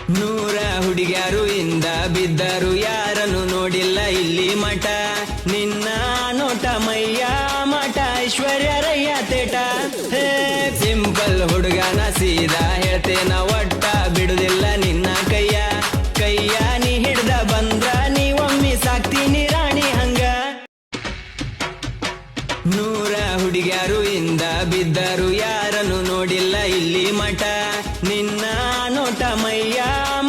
ನೂರ ಹುಡುಗ್ಯಾರು ಇಂದ ಬಿದ್ದರು ಯಾರನ್ನು ನೋಡಿಲ್ಲ ಇಲ್ಲಿ ಮಠ ನಿನ್ನ ನೋಟ ಮಯ್ಯ ಮಠ ಐಶ್ವರ್ಯ ರಯ್ಯ ತೇಟ ಹೇ ಸಿಂಪಲ್ ಹುಡುಗನ ಸೀದಾ ಹೇಳ್ತೇನ ಒಟ್ಟ ಬಿಡುದಿಲ್ಲ ನಿನ್ನ ಕೈಯ ಕೈಯ ನೀ ಹಿಡ್ದ ಬಂದ್ರ ನೀ ಒಮ್ಮಿ ಸಾಕ್ತೀನಿ ರಾಣಿ ಹಂಗ ನೂರ ಹುಡುಗ್ಯಾರು ಇಂದ ಬಿದ್ದರು ಯಾರನ್ನು ನೋಡಿಲ್ಲ ಇಲ್ಲಿ ಮಠ ನಿನ್ನ ನೋಟ ಮಯ್ಯ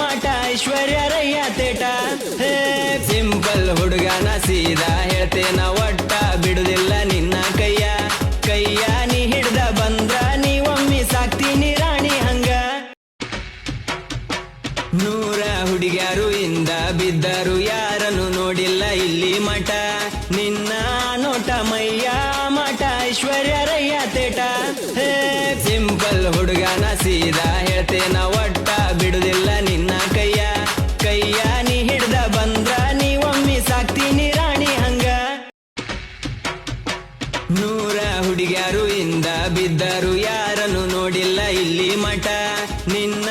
ಮಠ ಐಶ್ವರ್ಯ ರಯ್ಯ ತೇಟ ಹೇ ಸಿಂಪಲ್ ಹುಡುಗನ ಸೀದಾ ಹೇಳ್ತೇನ ಒಟ್ಟ ಬಿಡುದಿಲ್ಲ ನಿನ್ನ ಕೈಯ ಕೈಯ ನೀ ಹಿಡ್ದ ಬಂದ್ರ ನೀ ಒಮ್ಮಿ ಸಾಕ್ತೀನಿ ರಾಣಿ ಹಂಗ ನೂರ ಹುಡುಗ್ಯಾರು ಇಂದ ಬಿದ್ದರು ಯಾರನ್ನು ನೋಡಿಲ್ಲ ಇಲ್ಲಿ ಮಠ ನಿನ್ನ ನೋಟ ಮಯ್ಯ ಮಠ ಐಶ್ವರ್ಯ ರಯ್ಯ ತೇಟ ಹೇ ಸಿಂಪಲ್ ಹುಡುಗನ ಸೀದಾ ಹೇಳ್ತೇನ ಒಟ್ಟ ಬಿಡುದಿಲ್ಲ ನಿನ್ನ ಕೈಯ ಕೈಯ ನೀ ಹಿಡ್ದ ಬಂದ್ರ ನೀ ಒಮ್ಮಿ ಸಾಕ್ತೀನಿ ರಾಣಿ ಹಂಗ ನೂರ ಹುಡುಗ್ಯಾರು ಇಂದ ಬಿದ್ದರು ಯಾರನ್ನು ನೋಡಿಲ್ಲ ಇಲ್ಲಿ ಮಠ ನಿನ್ನ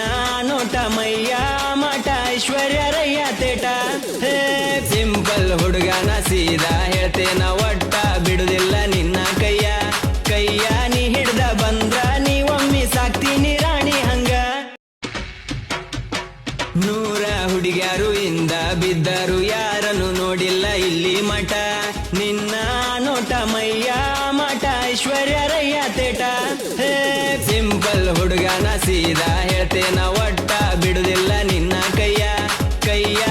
ನೋಟ ಮಯ್ಯ ಮಠ ಐಶ್ವರ್ಯ ರಯ್ಯ ತೇಟ ಹೇ ಸಿಂಪಲ್ ಹುಡುಗನ ಸೀದಾ ಹೇಳ್ತೇನ ಒಟ್ಟ ಬಿಡುದಿಲ್ಲ ನಿನ್ನ ಕೈಯ ಕೈಯ ನೀ ಹಿಡ್ದ ಬಂದ್ರ ನೀ ಒಮ್ಮಿ ಸಾಕ್ತೀನಿ ರಾಣಿ ಹಂಗ ನೂರ ಹುಡುಗ್ಯಾರು ಇಂದ ಬಿದ್ದರು ಯಾರನ್ನು ನೋಡಿಲ್ಲ ಇಲ್ಲಿ ಮಠ ನಿನ್ನ ನೋಟ ಮಯ್ಯ ಮಠ ಐಶ್ವರ್ಯ ರಯ್ಯ ತೇಟ ಹೇ ಸಿಂಪಲ್ ಹುಡುಗನ ಸೀದಾ ಹೇಳ್ತೇನ ಒಟ್ಟ ಬಿಡುದಿಲ್ಲ ನಿನ್ನ ಕೈಯ ಕೈಯ